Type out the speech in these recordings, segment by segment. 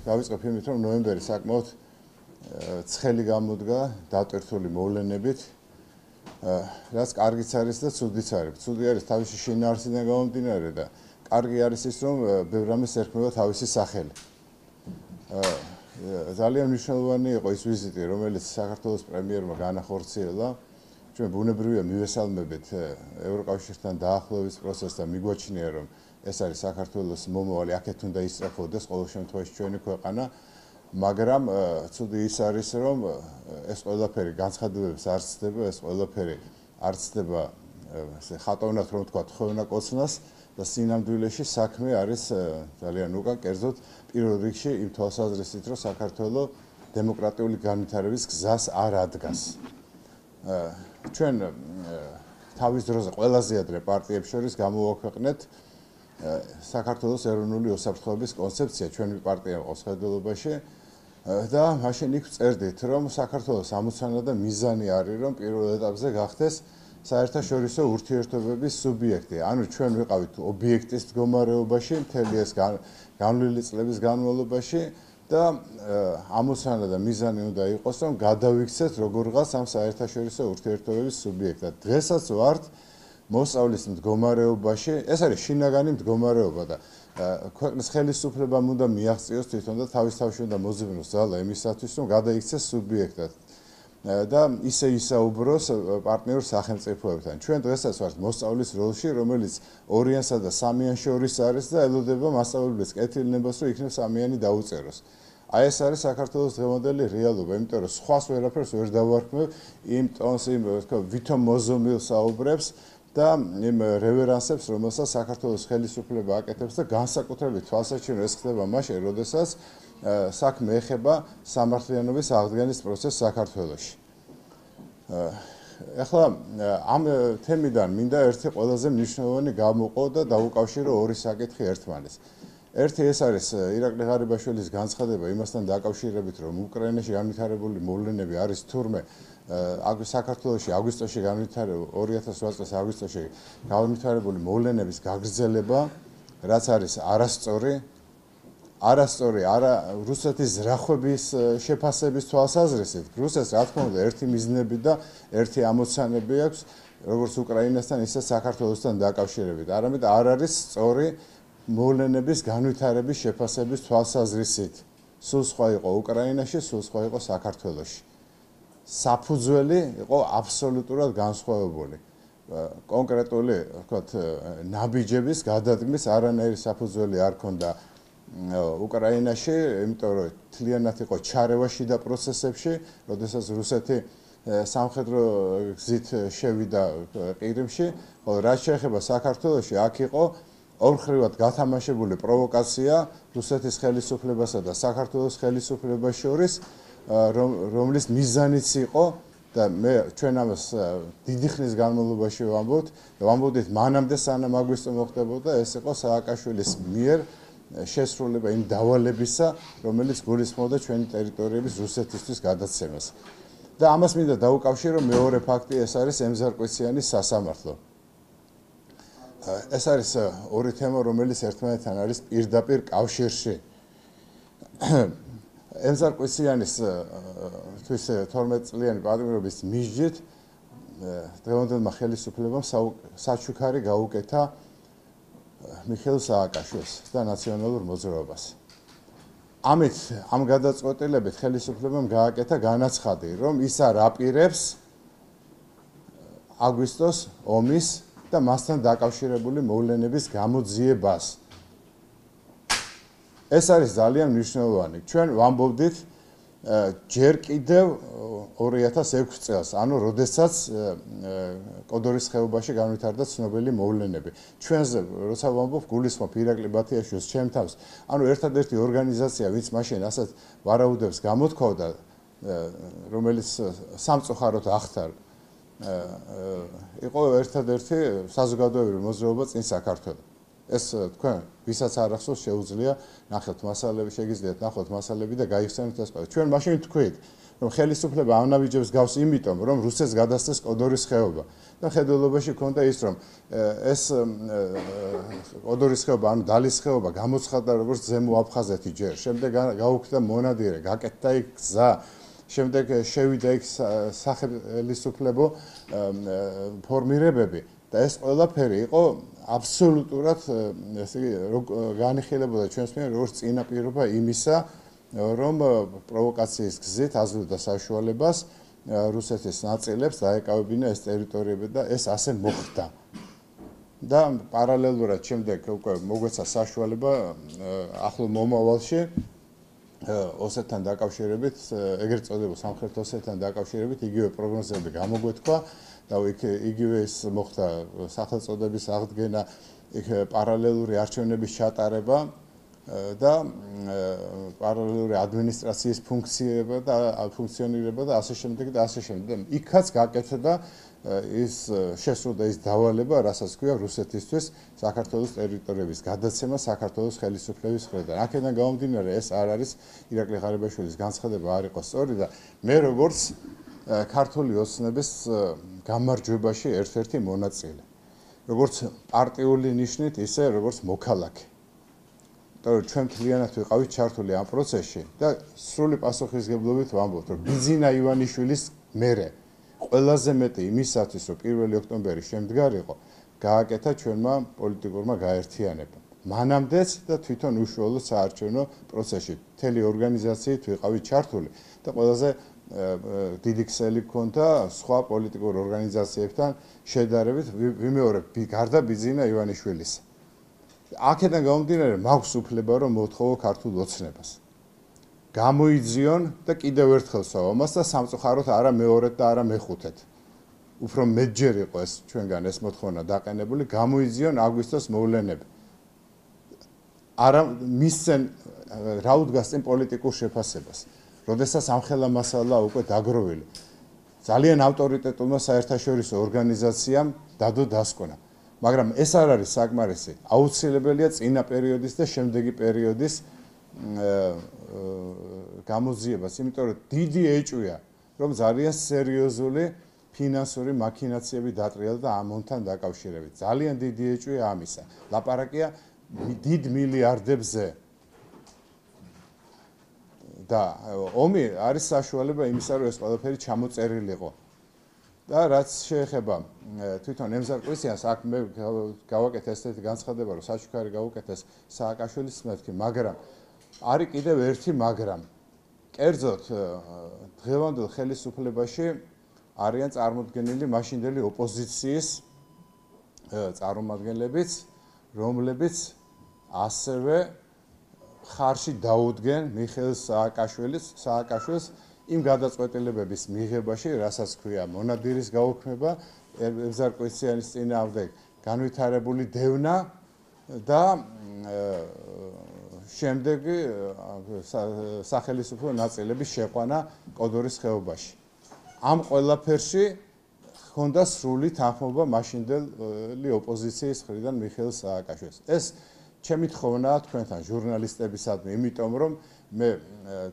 დავიწყებ იმით, რომ ნოემბერი საკმაოდ ცხელი გამოდგა დატვირთული მოვლენებით. რაც კარგიც არის და ცუდიც არის. ცუდი არის თავისი შინაარსიდან გამომდინარე და კარგი არის ის, რომ ბევრ რამეს ერქმევა თავისი სახელი. ძალიან მნიშვნელოვანი იყო ის ვიზიტი, რომელიც საქართველოს პრემიერმა განახორციელა. ჩვენ ბუნებრივია მივესალმებით ევროკავშირთან დაახლოების პროცესს და მიგვაჩნია, რომ ეს არის საქართველოს მომავალი, აქეთ უნდა ისწრაფოდეს ყოველ შემთხვევაში ჩვენი ქვეყანა, მაგრამ ცუდი ის არის, რომ ეს ყველაფერი განცხადებებს არ ცდება, ეს ყველაფერი არ ცდება ხატოვნად რომ ვთქვა, თხოვნაკოცნას და სინამდვილეში საქმე არის ძალიან უკან, კერძოდ პირველ რიგში იმ თვალსაზრისით, რომ საქართველოს დემოკრატიული განვითარების გზას არ ადგას. ჩვენ თავის დროზე ყველაზე ადრე პარტიებს შორის გამოვაქვეყნეთ საქართველოს ეროვნული უსაფრთხოების კონცეფცია ჩვენი პარტია ყავს ხედელობაში და მაშინ იქ წერდით, რომ საქართველოს ამოცანა და მიზანი არის, რომ პირველ ეტაპზე გახდეს საერთაშორისო ურთიერთობების სუბიექტი. ანუ ჩვენ ვიყავით ობიექტის მდგომარეობაში მთელი ეს განვლილი წლების განმავლობაში და ამოცანა და მიზანი უნდა იყოს, რომ გადავიქცეთ როგორღაც ამ საერთაშორისო ურთიერთობების სუბიექტად. დღესაც ვართ მოსწავლის მდგომარეობაში, ეს არის შინაგანი მდგომარეობა და ქვეყნის ხელისუფლებამ უნდა მიაღწიოს თვითონ და თავის თავში უნდა მოძებნოს ძალა იმისათვის, რომ გადაიქცეს სუბიექტად და ისე ისაუბროს პარტნიორ სახელმწიფოებთან. ჩვენ დღესაც ვართ მოსწავლის როლში, რომელიც ორიანსა და სამიან შორის არის და ელოდება მასწავლებლის კეთილნებას, რომ იქნებ სამიანი დაუწეროს. აი ეს არის საქართველოს დღევანდელი რეალობა, იმიტომ რომ სხვას ვერაფერს ვერ დავარქმევ იმ ტონს, იმ ვითომ მოზომილ საუბრებს და იმ რევერანსებს, რომელსაც საქართველოს ხელისუფლება აკეთებს და განსაკუთრებით თვალსაჩინო ეს ხდება მაშინ, როდესაც საქმე ეხება სამართლიანობის აღდგენის პროცესს საქართველოში. ეხლა ამ თემიდან მინდა ერთი ყველაზე მნიშვნელოვანი გამოვყო და დაუკავშირო ორი საკითხი ერთმანეთს. ერთი ეს არის ირაკლი ღარიბაშვილის განცხადება იმასთან დაკავშირებით, რომ უკრაინაში განვითარებული მოვლენები არის თურმე საქართველოში აგვისტოში 2008 წლის აგვისტოში განვითარებული მოვლენების გაგრძელება, რაც არის არასწორი არა რუსეთის ზრახვების შეფასების თვალსაზრისით. რუსეთს რა თქმა უნდა ერთი მიზნები და ერთი ამოცანები აქვს, როგორც უკრაინასთან, ისე საქართველოსთან დაკავშირებით. არამედ არ არის სწორი მოვლენების განვითარების შეფასების თვალსაზრისით. სულ სხვა იყო უკრაინაში, სულ სხვა იყო საქართველოში. საფუძველი იყო აბსოლუტურად განსხვავებული. კონკრეტული, ვთქვათ, ნაბიჯების გადადგმის არანაირი საფუძველი არ ქონდა უკრაინაში, იმიტომ რომ თლიანად იყო ჩარევა შიდა პროცესებში, როდესაც რუსეთი სამხედრო გზით შევიდა ყირიმში, ხოლო რაც შეეხება საქართველოში, აქ იყო ორხრივად გათამაშებული პროვოკაცია რუსეთის ხელისუფლებასა და საქართველოს ხელისუფლებას შორის, რომლის მიზანიც იყო და ჩვენ ამას დიდი ხნის განმავლობაში ვამბობთ მანამდე სანამ აგვისტო მოხდებოდა, ეს იყო სააკაშვილის მიერ შესრულება იმ დავალებისა, რომელიც გულისხმობდა ჩვენი ტერიტორიების რუსეთისთვის გადაცემას. და ამას მინდა დაუკავშირო მეორე ფაქტი, ეს არის ემზარკვიციანის სასამართლო. ეს არის ორი თემა, რომელიც ერთმანეთთან არის პირდაპირ კავშირში. ემზარკვიციანის 12 წლიანი პატიმრობის მიზნით დღევანდელმა ხელისუფლებამ საჩუქარი გაუკეთა მიხეილ სააკაშვილს და ნაციონალურ მოძრაობას. ამით ამ გადაწყვეტილებით ხელისუფლებამ გააკეთა განაცხადი, რომ ის არ აპირებს აგვისტოს ომის და მასთან დაკავშირებული მოვლენების გამოძიებას. ეს არის ძალიან მნიშვნელოვანი. ჩვენ ვამბობდით ჯერ კიდევ 2006 წელს, ანუ როდესაც კოდორის ხეობაში განვითარდა ცნობილი მოვლენები. ჩვენზე, როცა ვამბობ, გულისხმობ ირაკლი ბათიაშვილს, ჩემ თავს, ანუ ერთადერთი ორგანიზაცია, ვინც მაშინ ასეთ ვარაუდებს გამოთქვავდა, რომელიც სამწუხაროდ ახთარ იყო ერთადერთი საზოგადოებრივი მოძრაობა წინ საქართველოს. ეს თქვენ ვისაც არ ახსოვს შეუძლია ნახეთ მასალები, შეგიძლიათ ნახოთ მასალები და გაიხსენოთ ეს ყველა. ჩვენ მაშინ თქვით, რომ ხელისუფლება ავნავიჯებს გავს იმიტომ, რომ რუსეთს გადასცეს კოდორის ხეობა. და ხედველობაში ქონდა ის, რომ ეს კოდორის ხეობა, ანუ დალის ხეობა გამოცხადდა როგორც ზემო აფხაზეთი ჯერ. შემდეგ გაუქმდა მონადირე, გაკეთდა იქ გზა. შემდეგ შევიდა იქ სახელისუფლებო ფორმირებები და ეს ყველაფერი იყო აბსოლუტურად ესე იგი განიხილებოდა ჩვენს მიერ როგორც წინაპირობა იმისა, რომ პროვოკაციის გზით აზრდა საშუალებას რუსეთის ნაწილებს დაეკავებინა ეს ტერიტორიები და ეს ასე მოხდა. და პარალელურად შემდეგ უკვე მოგვეცა საშუალება ახლო მომავალში ოსეთთან დაკავშირებით, ეგრეთ წოდებულ სამხრეთ ოსეთთან დაკავშირებით იგივე პროგნოზები გამოგვეთქვა და იგივე ის მოხდა სახელწოდების აღდგენა, იქ პარალელური არჩევნების ჩატარება და პარალელური ადმინისტრაციის ფუნქციონირება და ასე შემდეგ და ასე შემდეგ. იქაც გაკეთდა ის შესრულდა ის დავალება, რასაც ქვია რუსეთისთვის საქართველოს ტერიტორიების გადაცემა საქართველოს ხელისუფლების მხრიდან. აქედან გამომდინარე ეს არ არის ირაკლი ღარიბაშვილის განცხადება არ იყო სწორი და მე როგორც ქართული ოცნების გამარჯვებაში ერთ-ერთი მონაწილე. როგორც პარტიული ნიშნით, ისე როგორც მოქალაქე. ჩვენ მთლიანად ვიყავით ჩართული ამ პროცესში და სრული პასუხისგებლობით ვამბობთ, რომ ბიძინა ივანიშვილის მერე ყველაზე მეტი იმისათვის, რომ 1 ოქტომბერი შემდგარიყო, გააკეთა ჩვენმა პოლიტიკურმა გაერთიანებამ. მანამდეც და თვითონ უშუალოდ საარჩევნო პროცესში მთელი ორგანიზაციით ვიყავით ჩართული და ყველაზე დიდი ქსელი ჰქონდა სხვა პოლიტიკურ ორგანიზაციებთან შედარებით ვიმეორებ გარდა ბიძინა ივანიშვილის. აქედან გამომდინარე მაქვს უფლება რომ მოვთხოვო ქართულ ოცნებას. გამოიძიონ და კიდევ ერთხელ ვსვამ ამას და სამწუხაროდ არა მეორედ და არა მეხუთედ. უფრო მეტჯერ იყო ეს ჩვენგან ეს მოთხოვნა დაყენებული, გამოიძიონ აგვისტოს მოვლენები. არა მისცენ რა უდგას წინ პოლიტიკურ შეფასებას. როდესაც ამხელა მასალა უკვე დაგროვილი. ძალიან ავტორიტეტულმა საერთაშორისო ორგანიზაციამ დადო დასკვნა. მაგრამ ეს არ არის საკმარისი. აუცილებელია წინა პერიოდის და შემდეგი პერიოდის გამოძიებას, იმიტომ რომ დიდი ეჭვია, რომ ძალიან სერიოზული ფინანსური მაქინაციები დატრიალდა ამონთან დაკავშირებით. ძალიან დიდი ეჭვია ამისა. ლაპარაკია დიდ მილიარდებზე. და ომი არის საშუალება იმისა, რომ ეს ყველაფერი ჩამოწერილიყო. და რაც შეეხება თვითონ ემზარ კვისიანს, აქ მე გავაკეთე ესეთი განცხადება, რომ საჩუქარი გავუკეთეს სააკაშვილის მეთქი, მაგრამ არის კიდევ ერთი მაგრამ. კერძოდ დღევანდელ ხელისუფლებაში არიან წარმოდგენილი მაშინდელი ოპოზიციის წარმომადგენლებიც, რომლებიც ასევე ხარში დაუდგენ მიხეილ სააკაშვილს იმ გადაწყვეტილებების მიღებაში, რასაც ქვია მონადირის გაუქმება, ემზარ კვისიანის წინააღმდეგ განვითარებული დევნა და შემდეგი სახელისუფლო ნაწილების შეყვანა კოდორის ხეობაში. ამ ყველაფერში ჰქონდა სრული თანხმობა მაშინდელი ოპოზიციის მხრიდან მიხეილ სააკაშვილს. ეს ჩემი თხოვნაა თქვენთან ჟურნალისტებისადმი, იმიტომ რომ მე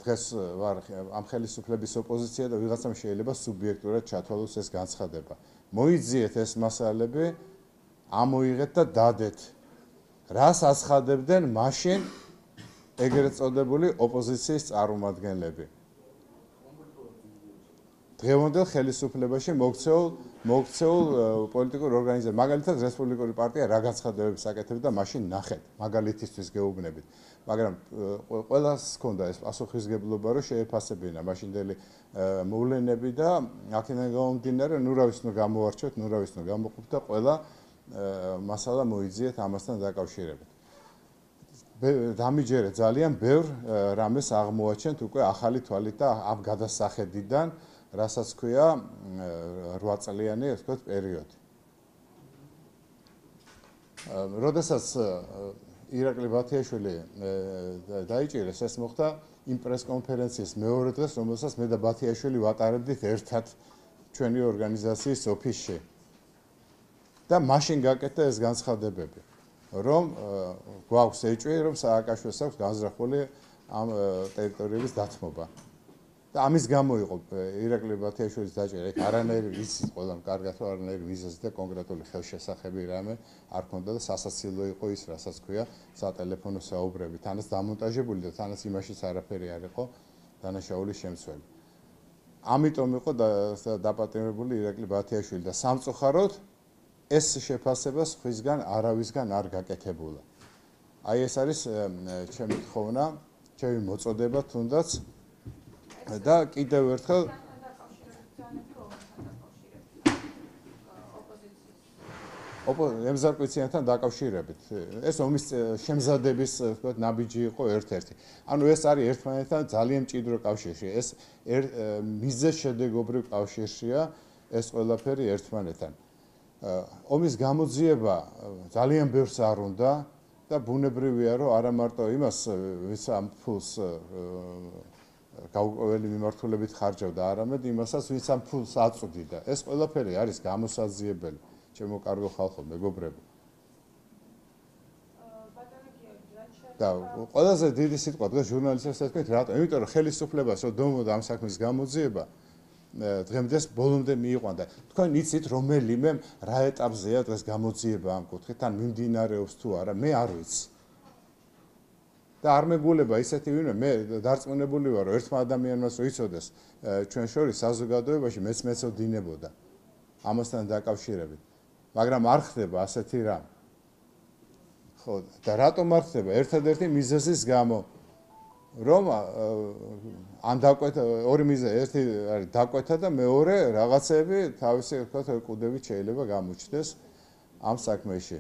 დღეს ვარ ამ ხელისუფლების ოპოზიცია და ვიღაცამ შეიძლება სუბიექტურად ჩათვალოს ეს განცხადება. მოიძიეთ ეს მასალები, ამოიღეთ და დადეთ. რას აცხადებდნენ მაშინ ეგრეთ წოდებული ოპოზიციის წარმომადგენლები. დღევანდელ ხელისუფლებაში მოქცეულ პოლიტიკურ ორგანიზაციას, მაგალითად რესპუბლიკური პარტია რა განცხადებებს აკეთებდა მაშინ ნახეთ, მაგალითისთვის გეუბნებით. მაგრამ ყველას ჰქონდა ეს პასუხისგებლობა, რომ შეეფასებინა მაშინდელი მოვლენები და აქედან გამომდინარე, ნუ რა ვიცი, ნუ გამოვარჩევთ, ნუ რა ვიცი, ნუ გამოყოფთ და ყველა მასალა მოიძიეთ ამასთან დაკავშირებით. დამიჯერეთ ძალიან ბევრ რამეს აღმოაჩენთ უკვე ახალი თვალით და ამ გადასახედიდან, რასაც ქვია 8 წლიანი, ასე ვთქვათ, პერიოდი. როდესაც ირაკლი ბათიაშვილი დაიჭირეს, ეს მოხდა იმ პრესკონფერენციის მეორე დღეს, რომელსაც მე და ბათიაშვილი ვატარებდით ერთად ჩვენი ორგანიზაციის ოფისში. და მაშინ გაკეთდა ეს განცხადებები. რომ გვაქვს ეჭვი, რომ სააკაშვილს აქვს განზრახული ამ ტერიტორიების დათმობა. და ამის გამო იყო ირაკლი ბათიაშვილის დაჭერა. ეგ არანაირი იცით ყველამ კარგად, რომ არანაირი ვიზაზე და კონკრეტული ხელშესახები რამე არ ქონდა და სასაცილო იყო ის, რასაც ქვია, სატელეფონო საუბრები. თანაც დამონტაჟებული და თანაც იმაშიც არაფერი არ იყო დანაშაულის შემცველი. ამიტომ იყო დაპატიმრებული ირაკლი ბათიაშვილი და სამწუხაროდ ეს შეფასება სხვისგან არავისგან არ გაკეთებულა. აი ეს არის ჩემი თხოვნა, ჩემი მოწოდება თუნდაც და კიდევ ერთხელ ემზარკვიციანთან დაკავშირებით. ეს ომის შემზადების ვთქვათ ნაბიჯი იყო ერთ-ერთი. ანუ ეს არის ერთმანეთთან ძალიან მჭიდრო კავშირში. ეს მიზეშედეგობრივ კავშირშია ეს ყველაფერი ერთმანეთთან. ომის გამოძიება ძალიან ბევრს არ უნდა და ბუნებრივია, რომ არა მარტო იმას, ვის ამ ფულს გაუკვეველი მიმართულებით ხარჯავდა, არამედ იმასაც, ვინც ამ ფულს აწვდიდა. ეს ყველაფერი არის გამოსაძიებელი. ჩემო კარგო ხალხო, მეგობრებო. და ყველაზე დიდი სიტყვა დღეს ჟურნალისტებს თქვით რატო? იმიტომ რომ ხელისუფლებას რომ დომოდა ამ საქმის გამოძიება, დღემდე ბოლომდე მიიყვანდა. თქვენ იცით რომელიმე რა ეტაპზეა დღეს გამოძიება ამ კუთხით, ან მიმდინარეობს თუ არა, მე არ ვიცი. და არ მეგულება ისეთი ვინმე, მე დარწმუნებული ვარ, რომ ერთმა ადამიანმაც რო იცოდეს ჩვენ შორის საზოგადოებაში მეც მეწოდინებოდა ამასთან დაკავშირებით. მაგრამ არ ხდება ასეთი რამ. ხო, და რატომ არ ხდება? ერთადერთი მიზეზის გამო, რომ ან დაკვეთა ორი მიზეზი, ერთი არის დაკვეთა და მეორე რაღაცები თავისი ვთქვათ კუდებით შეიძლება გამოჩნდეს ამ საქმეში.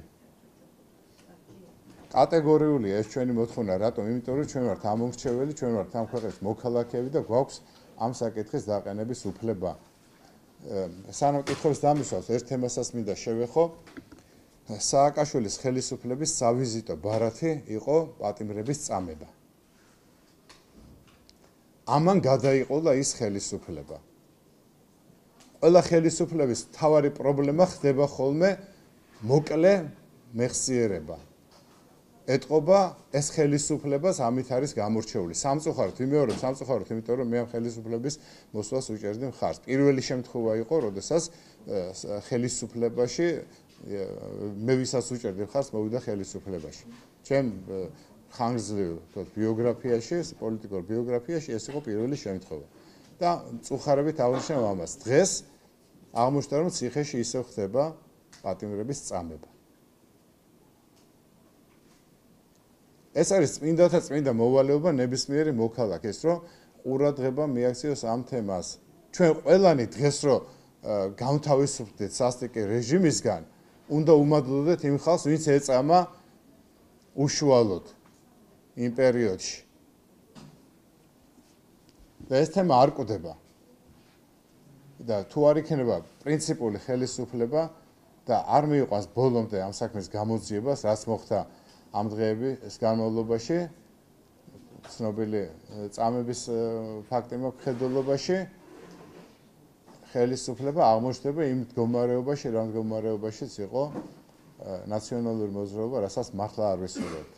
კატეგორიულია ეს ჩვენი მოთხოვნა, რატომ? იმიტომ რომ ჩვენ ვართ ამომრჩეველი, ჩვენ ვართ ამ ქვეყნის მოქალაქეები და გვაქვს ამ საკითხის დაყენების უფლება. სანამ კითხვებს დამისვავს, ერთ თემასაც მინდა შევეხო. სააკაშვილის ხელისუფლების სავიზიტო ბარათი იყო პატიმრების წამება. ამან გადაიყოლა ის ხელისუფლება. ყველა ხელისუფლების მთავარი პრობლემა ხდება ხოლმე მოკლე მეხსიერება. ეტყობა ეს ხელისუფლებას ამით არის გამორჩეული. სამწუხაროდ, ვიმეორებ სამწუხაროდ, იმიტომ რომ მე ამ ხელისუფლების მოსვლას უჭერდი მხარს. პირველი შემთხვევა იყო, როდესაც ხელისუფლებაში მე ვისაც უჭერდი მხარს, მოვიდა ხელისუფლებაში. ჩემ ხანგრძლივ ბიოგრაფიაში, პოლიტიკურ ბიოგრაფიაში ეს იყო პირველი შემთხვევა. და მწუხარებით აღნიშნავ ამას. დღეს აღმოჩნდა, რომ ციხეში ისევ ხდება პატიმრების წამება. ეს არის წმინდათა წმინდა მოვალეობა ნებისმიერი მოქალაქეს, რომ ყურადღება მიაქციოს ამ თემას. ჩვენ ყველანი დღეს რომ გამთავისუფლდით სასტიკი რეჟიმისგან, უნდა უმადლოდეთ იმ ხალხს, ვინც ეწამა უშუალოდ იმ პერიოდში. და ეს თემა არ კვდება. და თუ არ იქნება პრინციპული ხელისუფლება და არ მიიყვანს ბოლომდე ამ საქმის გამოძიებას, რაც მოხდა ამ დღეების განმავლობაში, ცნობილი წამების ფაქტი მაქვს ხედულობაში, ხელისუფლება აღმოჩნდება იმ მდგომარეობაში, რა მდგომარეობაშიც იყო ნაციონალური მოძრაობა, რასაც მართლა არ ვისურვებთ.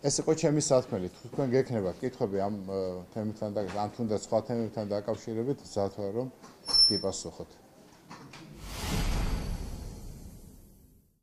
ეს იყო ჩემი სათქმელი. თუ თქვენ გექნებათ კითხვები ამ თემებთან და ან თუნდაც სხვა თემებთან დაკავშირებით, მზად ვარ რომ გიპასუხოთ.